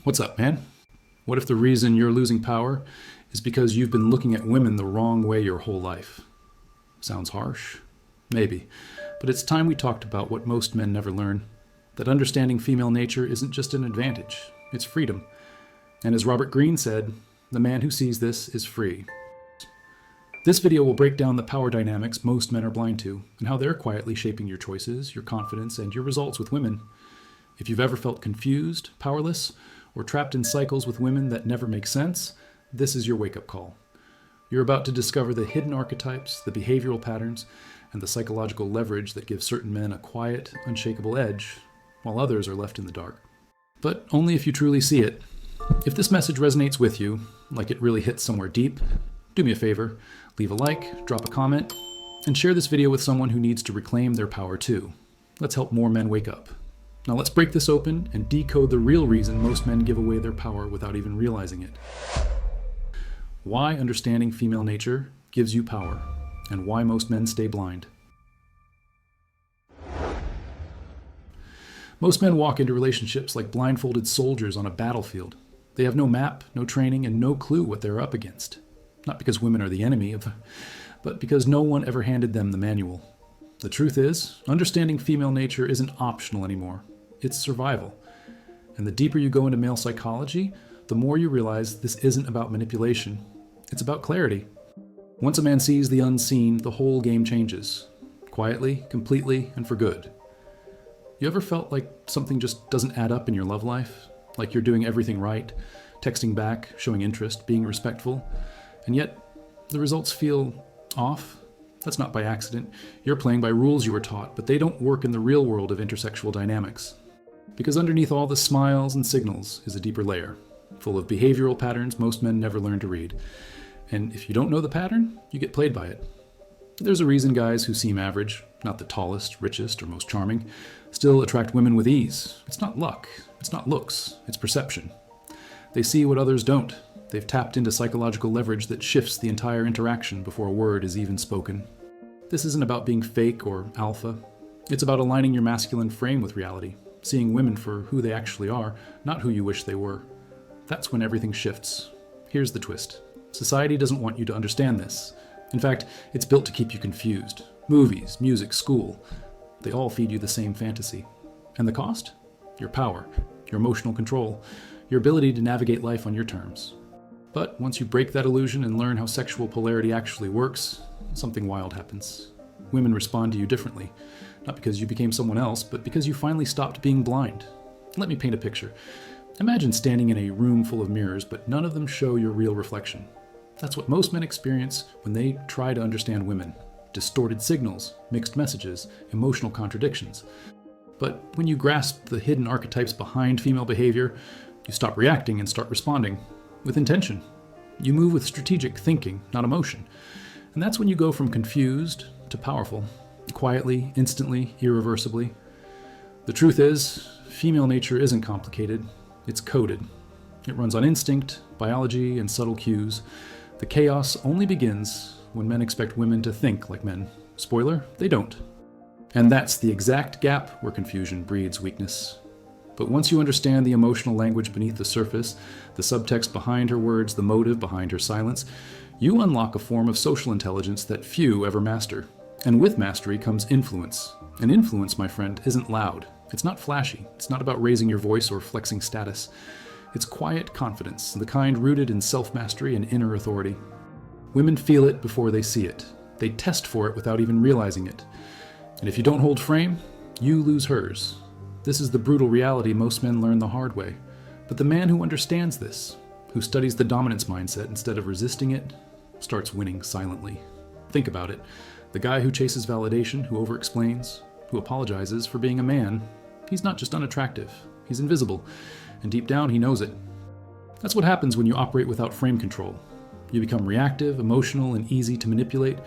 What's up, man? What if the reason you're losing power is because you've been looking at women the wrong way your whole life? Sounds harsh? Maybe. But it's time we talked about what most men never learn. That understanding female nature isn't just an advantage, it's freedom. And as Robert Greene said, the man who sees this is free. This video will break down the power dynamics most men are blind to, and how they're quietly shaping your choices, your confidence, and your results with women. If you've ever felt confused, powerless, or trapped in cycles with women that never make sense, this is your wake-up call. You're about to discover the hidden archetypes, the behavioral patterns, and the psychological leverage that give certain men a quiet, unshakable edge, while others are left in the dark. But only if you truly see it. If this message resonates with you, like it really hits somewhere deep, do me a favor, leave a like, drop a comment, and share this video with someone who needs to reclaim their power too. Let's help more men wake up. Now let's break this open and decode the real reason most men give away their power without even realizing it. Why understanding female nature gives you power, and why most men stay blind. Most men walk into relationships like blindfolded soldiers on a battlefield. They have no map, no training, and no clue what they're up against. Not because women are the enemy, but because no one ever handed them the manual. The truth is, understanding female nature isn't optional anymore. It's survival. And the deeper you go into male psychology, the more you realize this isn't about manipulation. It's about clarity. Once a man sees the unseen, the whole game changes. Quietly, completely, and for good. You ever felt like something just doesn't add up in your love life? Like you're doing everything right, texting back, showing interest, being respectful, and yet the results feel off? That's not by accident. You're playing by rules you were taught, but they don't work in the real world of intersexual dynamics. Because underneath all the smiles and signals is a deeper layer, full of behavioral patterns most men never learn to read. And if you don't know the pattern, you get played by it. There's a reason guys who seem average, not the tallest, richest, or most charming, still attract women with ease. It's not luck, it's not looks, it's perception. They see what others don't. They've tapped into psychological leverage that shifts the entire interaction before a word is even spoken. This isn't about being fake or alpha. It's about aligning your masculine frame with reality, seeing women for who they actually are, not who you wish they were. That's when everything shifts. Here's the twist. Society doesn't want you to understand this. In fact, it's built to keep you confused. Movies, music, school, they all feed you the same fantasy. And the cost? Your power, your emotional control, your ability to navigate life on your terms. But once you break that illusion and learn how sexual polarity actually works, something wild happens. Women respond to you differently, not because you became someone else, but because you finally stopped being blind. Let me paint a picture. Imagine standing in a room full of mirrors, but none of them show your real reflection. That's what most men experience when they try to understand women. Distorted signals, mixed messages, emotional contradictions. But when you grasp the hidden archetypes behind female behavior, you stop reacting and start responding with intention. You move with strategic thinking, not emotion. And that's when you go from confused to powerful, quietly, instantly, irreversibly. The truth is, female nature isn't complicated, it's coded. It runs on instinct, biology, and subtle cues. The chaos only begins when men expect women to think like men. Spoiler, they don't. And that's the exact gap where confusion breeds weakness. But once you understand the emotional language beneath the surface, the subtext behind her words, the motive behind her silence, you unlock a form of social intelligence that few ever master. And with mastery comes influence. And influence, my friend, isn't loud. It's not flashy. It's not about raising your voice or flexing status. It's quiet confidence, the kind rooted in self-mastery and inner authority. Women feel it before they see it. They test for it without even realizing it. And if you don't hold frame, you lose hers. This is the brutal reality most men learn the hard way. But the man who understands this, who studies the dominance mindset instead of resisting it, starts winning silently. Think about it. The guy who chases validation, who over-explains, who apologizes for being a man, he's not just unattractive, he's invisible. And deep down, he knows it. That's what happens when you operate without frame control. You become reactive, emotional, and easy to manipulate,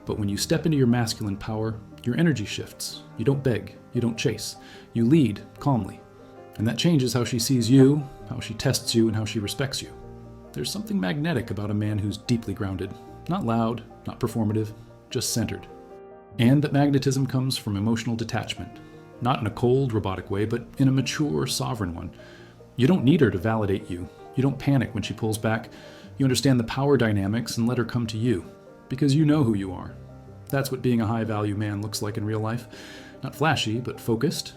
but when you step into your masculine power, your energy shifts. You don't beg, you don't chase. You lead calmly. And that changes how she sees you, how she tests you, and how she respects you. There's something magnetic about a man who's deeply grounded. Not loud, not performative, just centered. And that magnetism comes from emotional detachment. Not in a cold, robotic way, but in a mature, sovereign one. You don't need her to validate you. You don't panic when she pulls back. You understand the power dynamics and let her come to you, because you know who you are. That's what being a high-value man looks like in real life. Not flashy, but focused.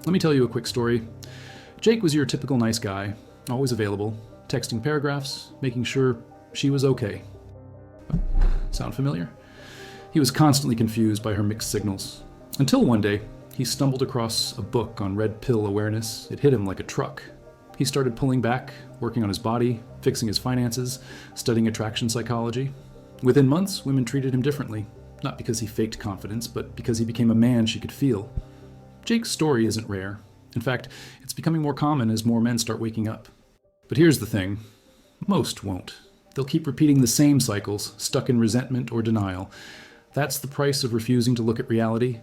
Let me tell you a quick story. Jake was your typical nice guy, always available, texting paragraphs, making sure she was okay. Sound familiar? He was constantly confused by her mixed signals. Until one day, he stumbled across a book on red pill awareness. It hit him like a truck. He started pulling back, working on his body, fixing his finances, studying attraction psychology. Within months, women treated him differently, not because he faked confidence, but because he became a man she could feel. Jake's story isn't rare. In fact, it's becoming more common as more men start waking up. But here's the thing. Most won't. They'll keep repeating the same cycles, stuck in resentment or denial. That's the price of refusing to look at reality.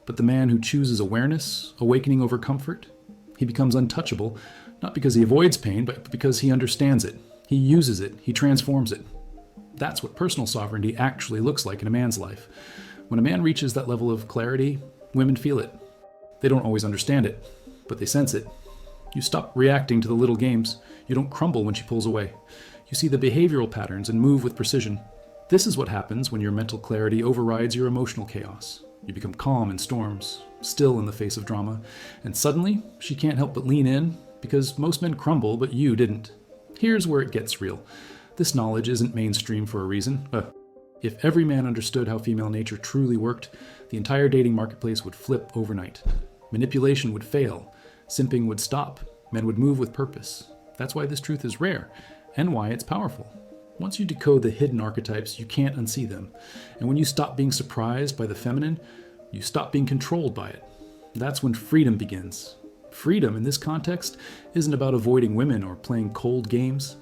But the man who chooses awareness, awakening over comfort, he becomes untouchable, not because he avoids pain, but because he understands it. He uses it. He transforms it. That's what personal sovereignty actually looks like in a man's life. When a man reaches that level of clarity, women feel it. They don't always understand it, but they sense it. You stop reacting to the little games. You don't crumble when she pulls away. You see the behavioral patterns and move with precision. This is what happens when your mental clarity overrides your emotional chaos. You become calm in storms, still in the face of drama, and suddenly she can't help but lean in because most men crumble, but you didn't. Here's where it gets real. This knowledge isn't mainstream for a reason. If every man understood how female nature truly worked, the entire dating marketplace would flip overnight. Manipulation would fail. Simping would stop. Men would move with purpose. That's why this truth is rare, and why it's powerful. Once you decode the hidden archetypes, you can't unsee them. And when you stop being surprised by the feminine, you stop being controlled by it. That's when freedom begins. Freedom, in this context, isn't about avoiding women or playing cold games.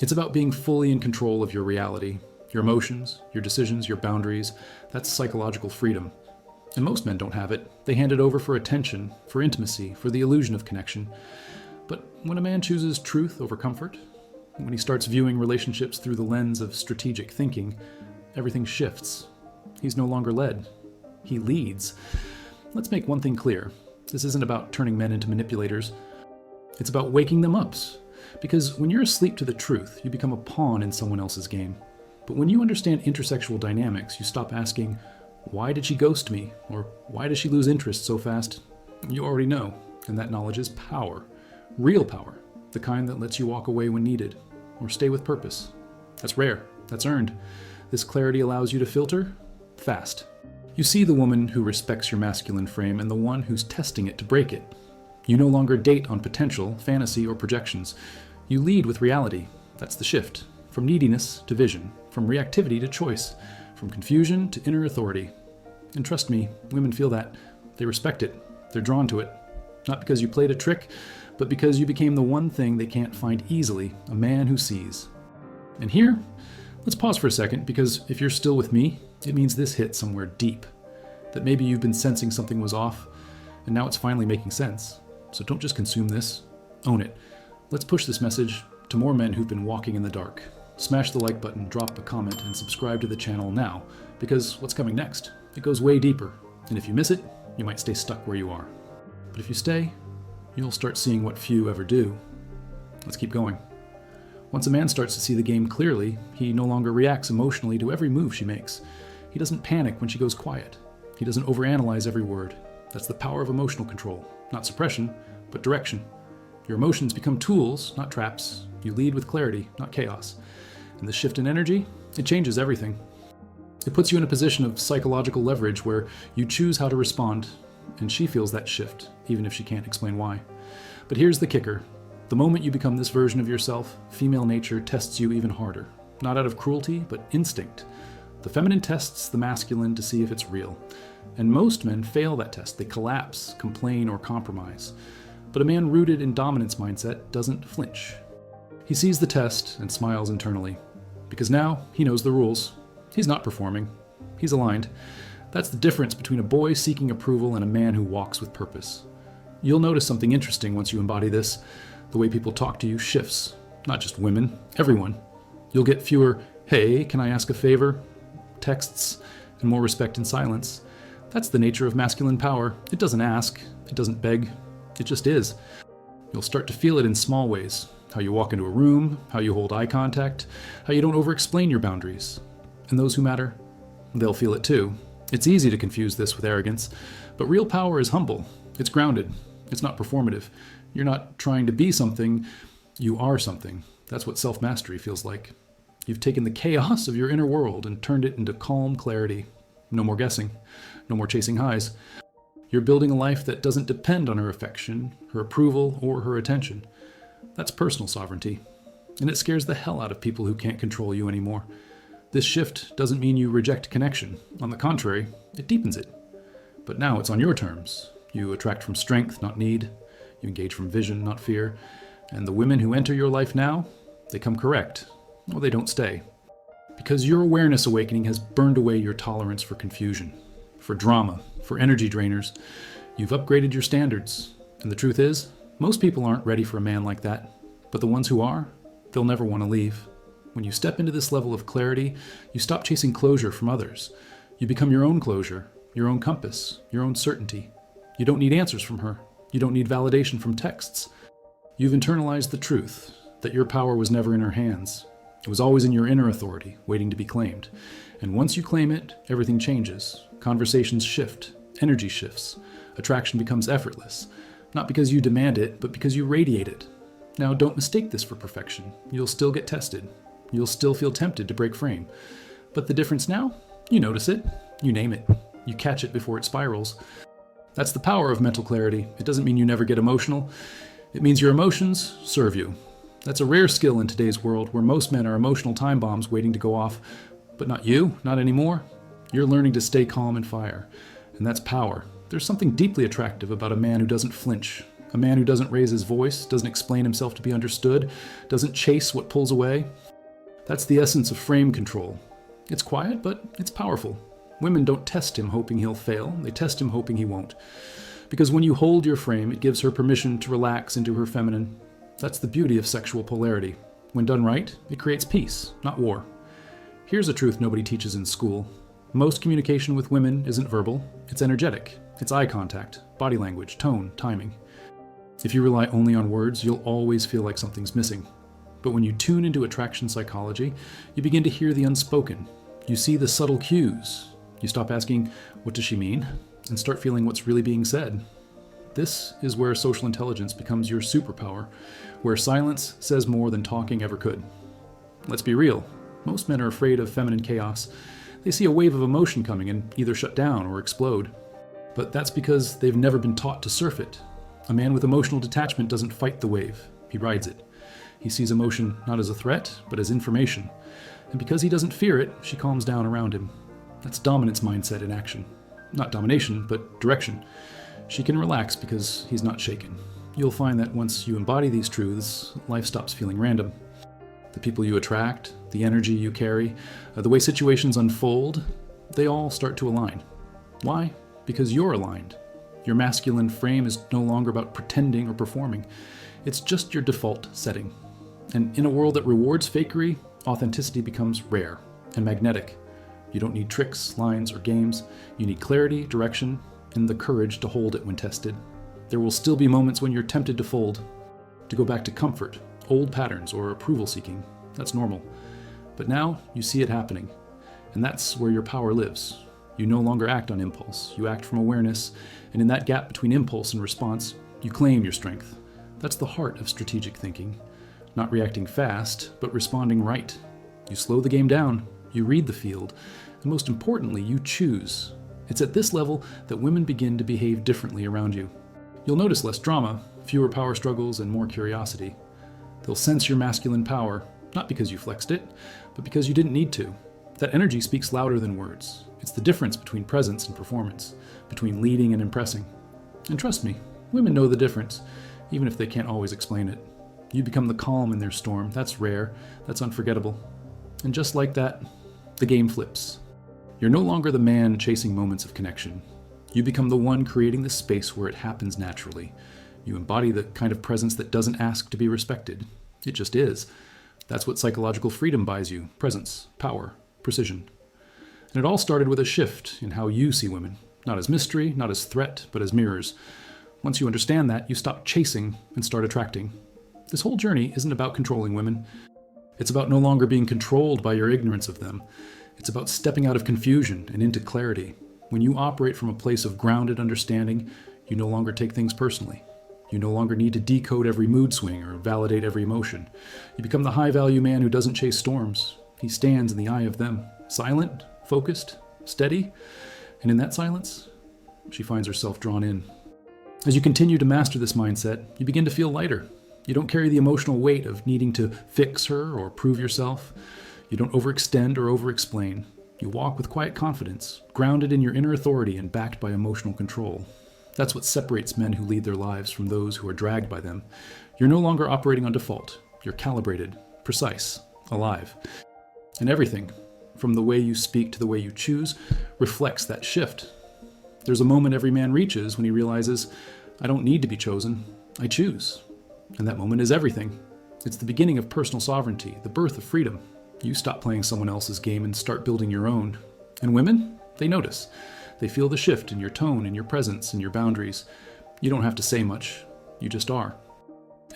It's about being fully in control of your reality, your emotions, your decisions, your boundaries. That's psychological freedom. And most men don't have it. They hand it over for attention, for intimacy, for the illusion of connection. But when a man chooses truth over comfort, when he starts viewing relationships through the lens of strategic thinking, everything shifts. He's no longer led. He leads. Let's make one thing clear. This isn't about turning men into manipulators. It's about waking them up. Because when you're asleep to the truth, you become a pawn in someone else's game. But when you understand intersexual dynamics, you stop asking, why did she ghost me? Or why does she lose interest so fast? You already know, and that knowledge is power. Real power. The kind that lets you walk away when needed, or stay with purpose. That's rare. That's earned. This clarity allows you to filter fast. You see the woman who respects your masculine frame and the one who's testing it to break it. You no longer date on potential, fantasy, or projections. You lead with reality. That's the shift. From neediness to vision. From reactivity to choice. From confusion to inner authority. And trust me, women feel that. They respect it. They're drawn to it. Not because you played a trick, but because you became the one thing they can't find easily, a man who sees. And here, let's pause for a second, because if you're still with me, it means this hit somewhere deep. That maybe you've been sensing something was off, and now it's finally making sense. So don't just consume this, own it. Let's push this message to more men who've been walking in the dark. Smash the like button, drop a comment, and subscribe to the channel now, because what's coming next? It goes way deeper, and if you miss it, you might stay stuck where you are. But if you stay, you'll start seeing what few ever do. Let's keep going. Once a man starts to see the game clearly, he no longer reacts emotionally to every move she makes. He doesn't panic when she goes quiet. He doesn't overanalyze every word. That's the power of emotional control. Not suppression, but direction. Your emotions become tools, not traps. You lead with clarity, not chaos. And the shift in energy, it changes everything. It puts you in a position of psychological leverage where you choose how to respond, and she feels that shift, even if she can't explain why. But here's the kicker. The moment you become this version of yourself, female nature tests you even harder. Not out of cruelty, but instinct. The feminine tests the masculine to see if it's real. And most men fail that test. They collapse, complain, or compromise. But a man rooted in dominance mindset doesn't flinch. He sees the test and smiles internally. Because now he knows the rules. He's not performing. He's aligned. That's the difference between a boy seeking approval and a man who walks with purpose. You'll notice something interesting once you embody this. The way people talk to you shifts. Not just women, everyone. You'll get fewer, hey, can I ask a favor? Texts, and more respect in silence. That's the nature of masculine power. It doesn't ask. It doesn't beg. It just is. You'll start to feel it in small ways. How you walk into a room, how you hold eye contact, how you don't over-explain your boundaries. And those who matter, they'll feel it too. It's easy to confuse this with arrogance, but real power is humble. It's grounded. It's not performative. You're not trying to be something, you are something. That's what self-mastery feels like. You've taken the chaos of your inner world and turned it into calm clarity. No more guessing. No more chasing highs. You're building a life that doesn't depend on her affection, her approval, or her attention. That's personal sovereignty. And it scares the hell out of people who can't control you anymore. This shift doesn't mean you reject connection. On the contrary, it deepens it. But now it's on your terms. You attract from strength, not need. You engage from vision, not fear. And the women who enter your life now, they come correct, or they don't stay. Because your awareness awakening has burned away your tolerance for confusion, for drama, for energy drainers. You've upgraded your standards. And the truth is, most people aren't ready for a man like that. But the ones who are, they'll never want to leave. When you step into this level of clarity, you stop chasing closure from others. You become your own closure, your own compass, your own certainty. You don't need answers from her. You don't need validation from texts. You've internalized the truth that your power was never in her hands. It was always in your inner authority, waiting to be claimed. And once you claim it, everything changes. Conversations shift. Energy shifts. Attraction becomes effortless. Not because you demand it, but because you radiate it. Now, don't mistake this for perfection. You'll still get tested. You'll still feel tempted to break frame. But the difference now? You notice it. You name it. You catch it before it spirals. That's the power of mental clarity. It doesn't mean you never get emotional. It means your emotions serve you. That's a rare skill in today's world where most men are emotional time bombs waiting to go off. But not you, not anymore. You're learning to stay calm and fire. And that's power. There's something deeply attractive about a man who doesn't flinch. A man who doesn't raise his voice, doesn't explain himself to be understood, doesn't chase what pulls away. That's the essence of frame control. It's quiet, but it's powerful. Women don't test him hoping he'll fail. They test him hoping he won't. Because when you hold your frame, it gives her permission to relax into her feminine. That's the beauty of sexual polarity. When done right, it creates peace, not war. Here's a truth nobody teaches in school. Most communication with women isn't verbal. It's energetic. It's eye contact, body language, tone, timing. If you rely only on words, you'll always feel like something's missing. But when you tune into attraction psychology, you begin to hear the unspoken. You see the subtle cues. You stop asking, what does she mean? And start feeling what's really being said. This is where social intelligence becomes your superpower, where silence says more than talking ever could. Let's be real. Most men are afraid of feminine chaos. They see a wave of emotion coming and either shut down or explode. But that's because they've never been taught to surf it. A man with emotional detachment doesn't fight the wave. He rides it. He sees emotion not as a threat, but as information. And because he doesn't fear it, she calms down around him. That's dominance mindset in action. Not domination, but direction. She can relax because he's not shaken. You'll find that once you embody these truths, life stops feeling random. The people you attract, the energy you carry, the way situations unfold, they all start to align. Why? Because you're aligned. Your masculine frame is no longer about pretending or performing. It's just your default setting. And in a world that rewards fakery, authenticity becomes rare and magnetic. You don't need tricks, lines, or games. You need clarity, direction, and the courage to hold it when tested. There will still be moments when you're tempted to fold, to go back to comfort, old patterns, or approval seeking. That's normal. But now you see it happening. And that's where your power lives. You no longer act on impulse. You act from awareness. And in that gap between impulse and response, you claim your strength. That's the heart of strategic thinking. Not reacting fast, but responding right. You slow the game down. You read the field. And most importantly, you choose. It's at this level that women begin to behave differently around you. You'll notice less drama, fewer power struggles, and more curiosity. They'll sense your masculine power, not because you flexed it, but because you didn't need to. That energy speaks louder than words. It's the difference between presence and performance, between leading and impressing. And trust me, women know the difference, even if they can't always explain it. You become the calm in their storm. That's rare. That's unforgettable. And just like that, the game flips. You're no longer the man chasing moments of connection. You become the one creating the space where it happens naturally. You embody the kind of presence that doesn't ask to be respected. It just is. That's what psychological freedom buys you: presence, power, precision. And it all started with a shift in how you see women. Not as mystery, not as threat, but as mirrors. Once you understand that, you stop chasing and start attracting. This whole journey isn't about controlling women. It's about no longer being controlled by your ignorance of them. It's about stepping out of confusion and into clarity. When you operate from a place of grounded understanding, you no longer take things personally. You no longer need to decode every mood swing or validate every emotion. You become the high-value man who doesn't chase storms. He stands in the eye of them, silent, focused, steady, and in that silence, she finds herself drawn in. As you continue to master this mindset, you begin to feel lighter. You don't carry the emotional weight of needing to fix her or prove yourself. You don't overextend or overexplain. You walk with quiet confidence, grounded in your inner authority and backed by emotional control. That's what separates men who lead their lives from those who are dragged by them. You're no longer operating on default. You're calibrated, precise, alive. And everything, from the way you speak to the way you choose, reflects that shift. There's a moment every man reaches when he realizes, I don't need to be chosen, I choose. And that moment is everything. It's the beginning of personal sovereignty, the birth of freedom. You stop playing someone else's game and start building your own. And women, they notice. They feel the shift in your tone, in your presence, in your boundaries. You don't have to say much. You just are.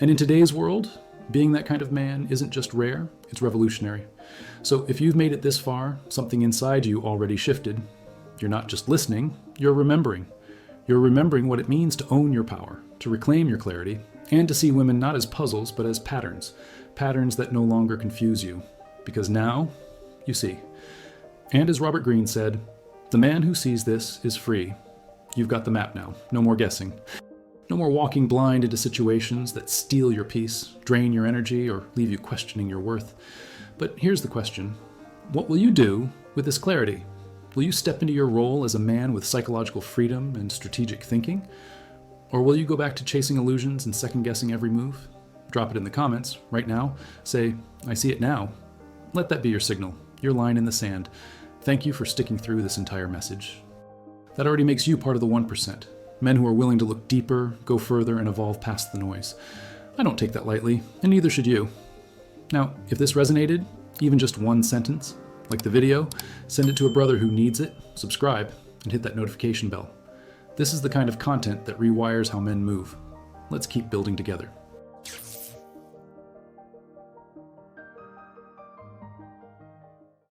And in today's world, being that kind of man isn't just rare, it's revolutionary. So if you've made it this far, something inside you already shifted. You're not just listening, you're remembering. You're remembering what it means to own your power, to reclaim your clarity, and to see women not as puzzles, but as patterns. Patterns that no longer confuse you. Because now, you see. And as Robert Greene said, the man who sees this is free. You've got the map now. No more guessing. No more walking blind into situations that steal your peace, drain your energy, or leave you questioning your worth. But here's the question. What will you do with this clarity? Will you step into your role as a man with psychological freedom and strategic thinking? Or will you go back to chasing illusions and second-guessing every move? Drop it in the comments right now. Say, I see it now. Let that be your signal, your line in the sand. Thank you for sticking through this entire message. That already makes you part of the 1%. Men who are willing to look deeper, go further, and evolve past the noise. I don't take that lightly, and neither should you. Now, if this resonated, even just one sentence, like the video, send it to a brother who needs it, subscribe, and hit that notification bell. This is the kind of content that rewires how men move. Let's keep building together.